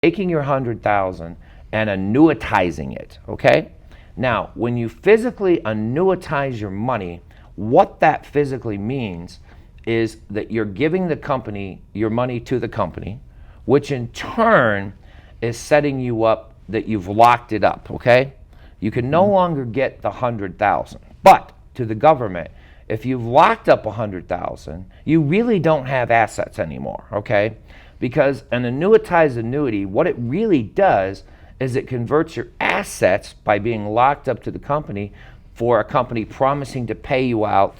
taking your 100,000 and annuitizing it, okay? Now, when you physically annuitize your money, what that physically means is that you're giving the company your money to the company, which in turn is setting you up that you've locked it up, okay? You can no longer get the 100,000, but to the government, if you've locked up 100,000, you really don't have assets anymore, okay? Because an annuitized annuity, what it really does is it converts your assets by being locked up to the company for a company promising to pay you out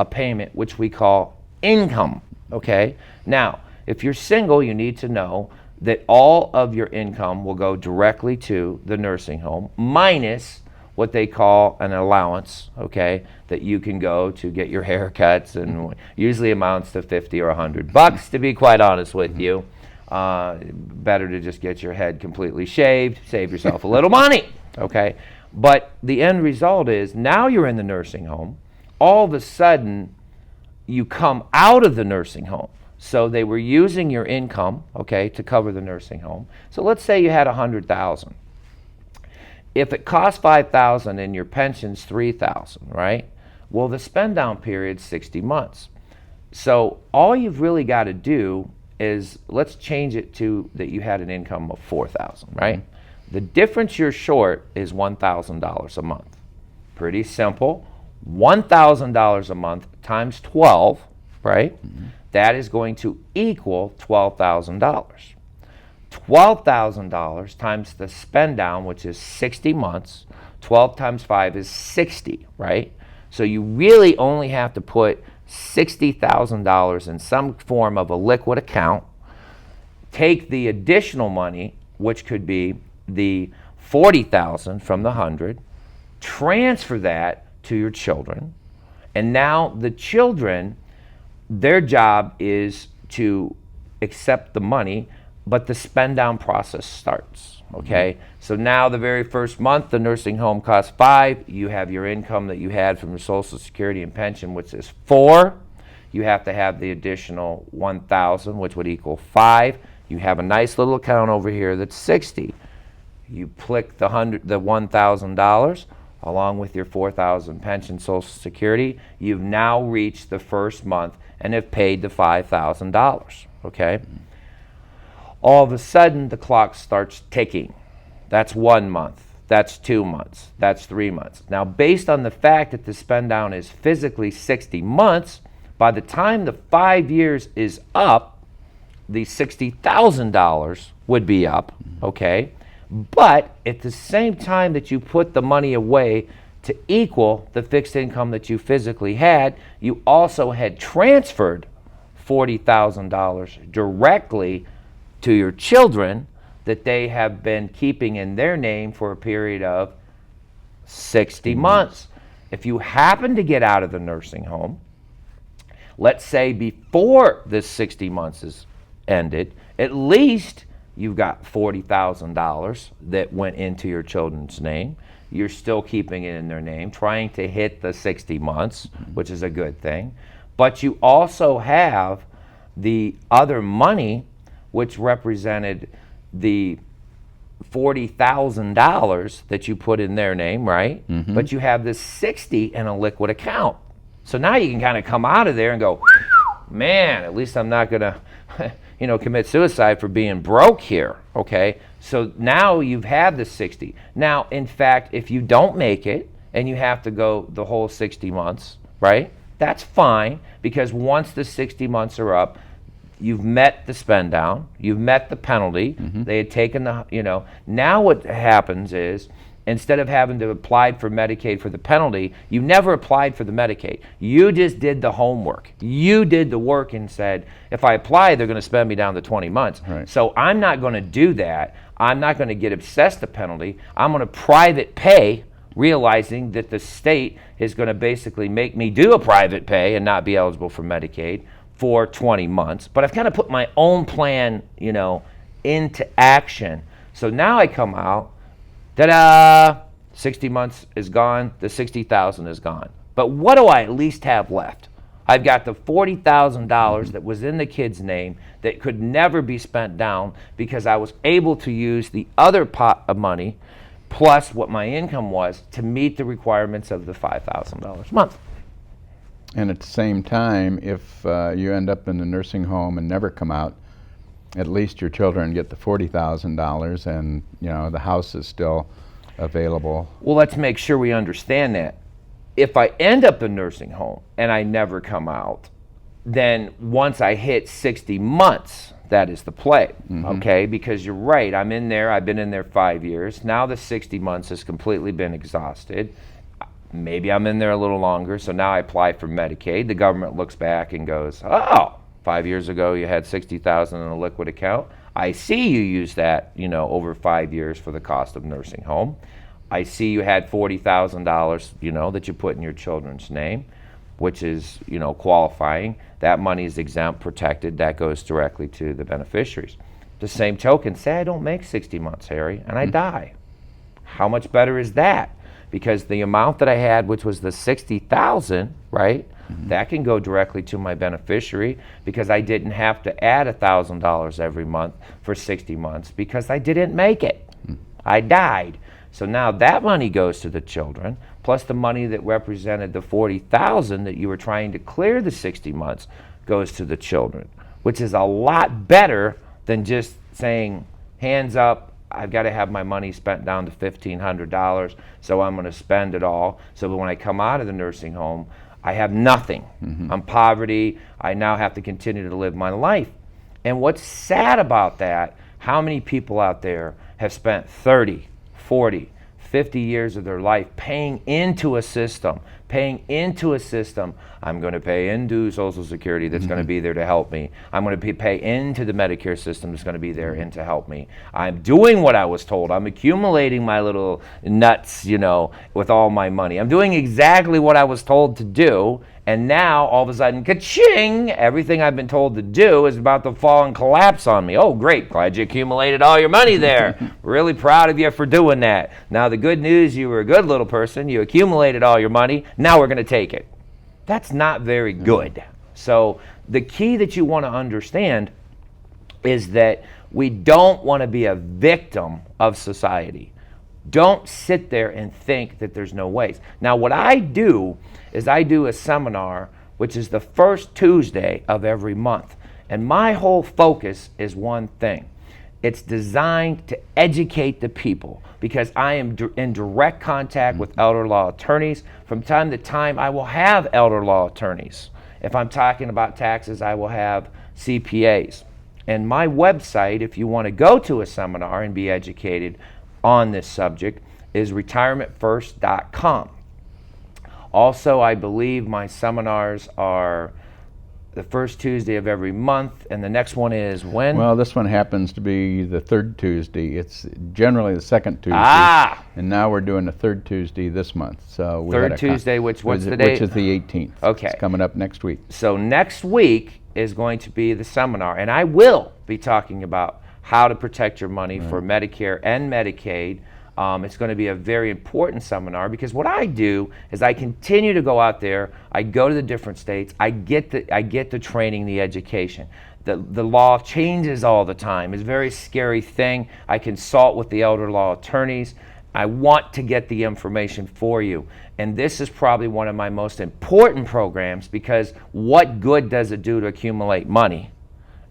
a payment, which we call income, okay? Now, if you're single, you need to know that all of your income will go directly to the nursing home, minus what they call an allowance, okay, that you can go to get your haircuts, and usually amounts to 50 or 100 bucks, to be quite honest with you. Better to just get your head completely shaved, save yourself a little money, okay? But the end result is now you're in the nursing home. All of a sudden, you come out of the nursing home. So they were using your income, okay, to cover the nursing home. So let's say you had 100,000. If it costs 5,000 and your pension's 3,000, right? Well, the spend down period's 60 months. So all you've really got to do is, let's change it to that you had an income of 4,000, right? The difference you're short is $1,000 a month. Pretty simple. $1,000 a month times 12, right? That is going to equal $12,000. $12,000 times the spend down, which is 60 months. 12 times 5 is 60, right? So you really only have to put $60,000 in some form of a liquid account. Take the additional money, which could be the 40,000 from the 100, transfer that to your children, and now the children, their job is to accept the money, but the spend down process starts, okay? So now the very first month, the nursing home costs 5. You have your income that you had from your Social Security and pension, which is 4. You have to have the additional 1,000, which would equal 5. You have a nice little account over here that's 60. You click the $1,000 along with your 4,000 pension, Social Security. You've now reached the first month and have paid the $5,000, okay? All of a sudden, the clock starts ticking. That's 1 month. That's 2 months. That's 3 months. Now, based on the fact that the spend down is physically 60 months, by the time the 5 years is up, the $60,000 would be up, okay? But at the same time that you put the money away to equal the fixed income that you physically had, you also had transferred $40,000 directly to your children that they have been keeping in their name for a period of 60 months. If you happen to get out of the nursing home, let's say before this 60 months is ended, at least you've got $40,000 that went into your children's name. You're still keeping it in their name, trying to hit the 60 months, which is a good thing. But you also have the other money, which represented the $40,000 that you put in their name, right? But you have this 60 in a liquid account. So now you can kind of come out of there and go, man, at least I'm not going to commit suicide for being broke here, okay? So now you've had the 60. Now, in fact, if you don't make it and you have to go the whole 60 months, right? That's fine, because once the 60 months are up, you've met the spend down, you've met the penalty. They had taken the, now what happens is, instead of having to apply for Medicaid for the penalty, you never applied for the Medicaid. You just did the homework. You did the work and said, if I apply, they're going to spend me down to 20 months. Right. So I'm not going to do that. I'm not going to get obsessed with penalty. I'm going to private pay, realizing that the state is going to basically make me do a private pay and not be eligible for Medicaid for 20 months. But I've kind of put my own plan, into action. So now I come out, ta-da, 60 months is gone, the 60,000 is gone. But what do I at least have left? I've got the $40,000 that was in the kid's name that could never be spent down because I was able to use the other pot of money plus what my income was to meet the requirements of the $5,000 a month. And at the same time, if you end up in the nursing home and never come out, at least your children get the $40,000 and the house is still available. Well, let's make sure we understand that. If I end up in nursing home and I never come out, then once I hit 60 months, that is the play, okay? Because you're right, I'm in there, I've been in there 5 years. Now the 60 months has completely been exhausted. Maybe I'm in there a little longer, so now I apply for Medicaid. The government looks back and goes, oh, 5 years ago you had $60,000 in a liquid account. I see you used that, over 5 years for the cost of nursing home. I see you had $40,000, that you put in your children's name, which is, qualifying. That money is exempt, protected. That goes directly to the beneficiaries. The same token, say I don't make 60 months, Harry, and I die. How much better is that? Because the amount that I had, which was the $60,000, right? That can go directly to my beneficiary because I didn't have to add $1,000 every month for 60 months because I didn't make it. I died. So now that money goes to the children, plus the money that represented the $40,000 that you were trying to clear the 60 months goes to the children, which is a lot better than just saying, hands up, I've got to have my money spent down to $1,500, so I'm going to spend it all. So when I come out of the nursing home, I have nothing. I'm poverty. I now have to continue to live my life. And what's sad about that, how many people out there have spent 30, 40, 50 years of their life paying into a system. I'm going to pay into Social Security that's going to be there to help me. I'm going to pay into the Medicare system that's going to be there and to help me. I'm doing what I was told. I'm accumulating my little nuts, with all my money. I'm doing exactly what I was told to do. And now, all of a sudden, ka-ching, everything I've been told to do is about to fall and collapse on me. Oh, great. Glad you accumulated all your money there. Really proud of you for doing that. Now, the good news, you were a good little person. You accumulated all your money. Now we're going to take it. That's not very good. So the key that you want to understand is that we don't want to be a victim of society. Don't sit there and think that there's no ways. Now, what I do is I do a seminar, which is the first Tuesday of every month. And my whole focus is one thing. It's designed to educate the people because I am in direct contact with elder law attorneys. From time to time, I will have elder law attorneys. If I'm talking about taxes, I will have CPAs. And my website, if you want to go to a seminar and be educated on this subject, is retirementfirst.com. Also, I believe my seminars are the first Tuesday of every month, and the next one is when? Well, this one happens to be the third Tuesday. It's generally the second Tuesday. And now we're doing the third Tuesday this month. So we third Tuesday, what's the date? Which is the 18th. Okay. It's coming up next week. So next week is going to be the seminar, and I will be talking about how to protect your money for Medicare and Medicaid. It's going to be a very important seminar because what I do is I continue to go out there. I go to the different states. I get the training, the education. The law changes all the time. It's a very scary thing. I consult with the elder law attorneys. I want to get the information for you. And this is probably one of my most important programs because what good does it do to accumulate money?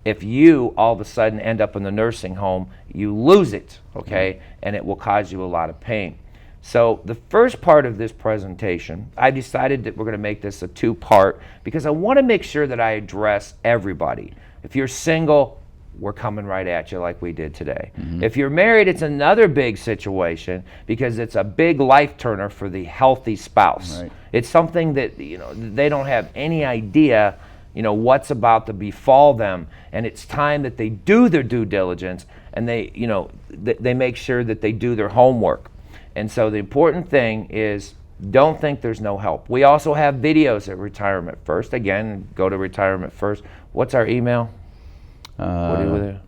If you all of a sudden end up in the nursing home, you lose it, okay? And it will cause you a lot of pain. So the first part of this presentation, I decided that we're going to make this a two-part because I want to make sure that I address everybody. If you're single, we're coming right at you like we did today. If you're married, it's another big situation because it's a big life turner for the healthy spouse. Right. It's something that they don't have any idea what's about to befall them, and it's time that they do their due diligence and they make sure that they do their homework. And so the important thing is don't think there's no help. We also have videos at Retirement First. Again, go to Retirement First. What's our email? What do we do?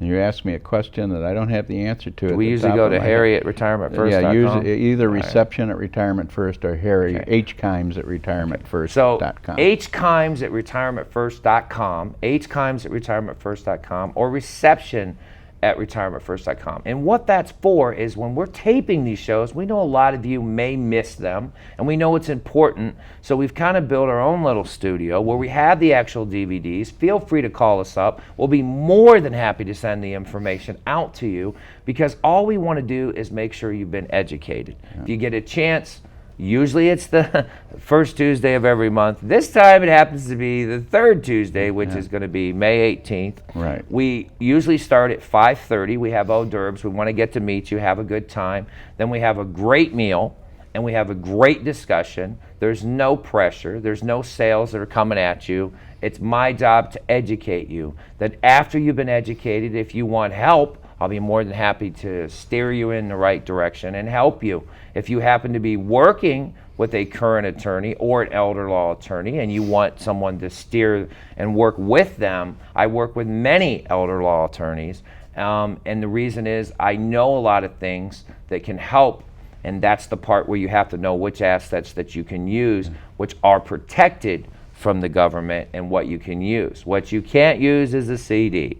You ask me a question that I don't have the answer to. We usually go to Harry at retirementfirst.com. Yeah, either reception at Retirement First or Harry H. Kimes at retirementfirst.com. So H. Kimes at retirementfirst.com, H. Kimes at retirementfirst.com, or reception at retirementfirst.com. And what that's for is when we're taping these shows, we know a lot of you may miss them, and we know it's important. So we've kind of built our own little studio where we have the actual DVDs. Feel free to call us up. We'll be more than happy to send the information out to you, because all we want to do is make sure you've been educated. If you get a chance, usually it's the first Tuesday of every month. This time it happens to be the third Tuesday, which is going to be May 18th. Right. We usually start at 5:30. We have hors d'oeuvres. We want to get to meet you, have a good time. Then we have a great meal, and we have a great discussion. There's no pressure. There's no sales that are coming at you. It's my job to educate you. That after you've been educated, if you want help, I'll be more than happy to steer you in the right direction and help you. If you happen to be working with a current attorney or an elder law attorney and you want someone to steer and work with them, I work with many elder law attorneys. And the reason is I know a lot of things that can help, and that's the part where you have to know which assets that you can use, which are protected from the government, and what you can use. What you can't use is a CD.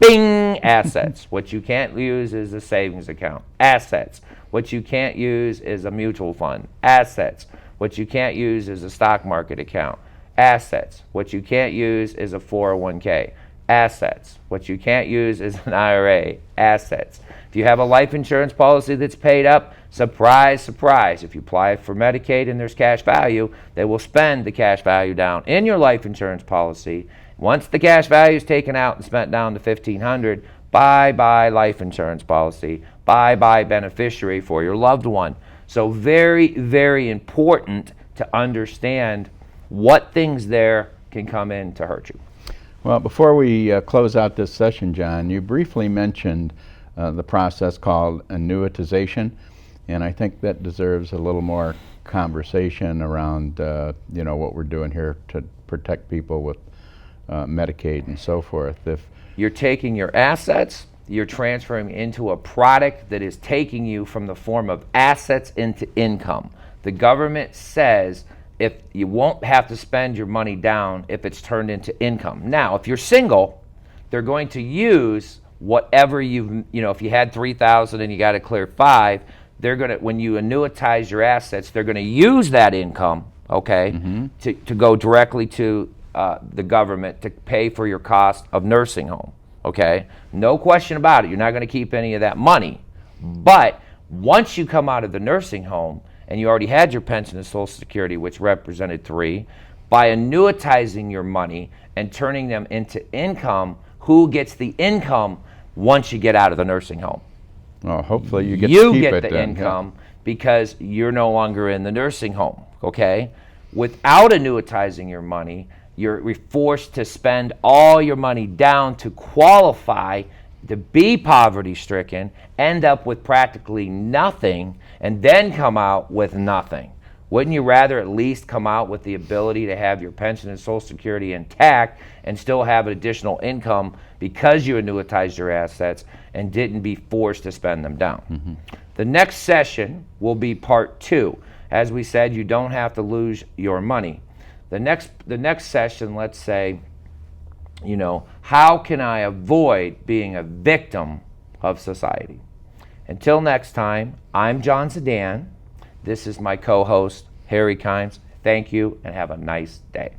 Bing! Assets. What you can't use is a savings account. Assets. What you can't use is a mutual fund. Assets. What you can't use is a stock market account. Assets. What you can't use is a 401k. Assets. What you can't use is an IRA. Assets. If you have a life insurance policy that's paid up, surprise, surprise. If you apply for Medicaid and there's cash value, they will spend the cash value down in your life insurance policy. Once the cash value is taken out and spent down to $1,500, bye-bye life insurance policy, bye-bye beneficiary for your loved one. So very, very important to understand what things there can come in to hurt you. Well, before we close out this session, John, you briefly mentioned the process called annuitization, and I think that deserves a little more conversation around what we're doing here to protect people with Medicaid and so forth. If you're taking your assets, you're transferring into a product that is taking you from the form of assets into income. The government says if you won't have to spend your money down if it's turned into income. Now, if you're single, they're going to use whatever if you had $3,000 and you got to clear $5,000, they're going to, when you annuitize your assets, they're going to use that income, to go directly to the government to pay for your cost of nursing home, No question about it. You're not going to keep any of that money. But once you come out of the nursing home and you already had your pension and Social Security, which represented 3, by annuitizing your money and turning them into income, who gets the income once you get out of the nursing home? Well, hopefully you get to keep it the then, income because you're no longer in the nursing home, Without annuitizing your money, you're forced to spend all your money down to qualify to be poverty-stricken, end up with practically nothing, and then come out with nothing. Wouldn't you rather at least come out with the ability to have your pension and Social Security intact and still have additional income because you annuitized your assets and didn't be forced to spend them down? The next session will be part 2. As we said, you don't have to lose your money. The next session, let's say, how can I avoid being a victim of society? Until next time, I'm John Sedan. This is my co-host, Harry Kimes. Thank you, and have a nice day.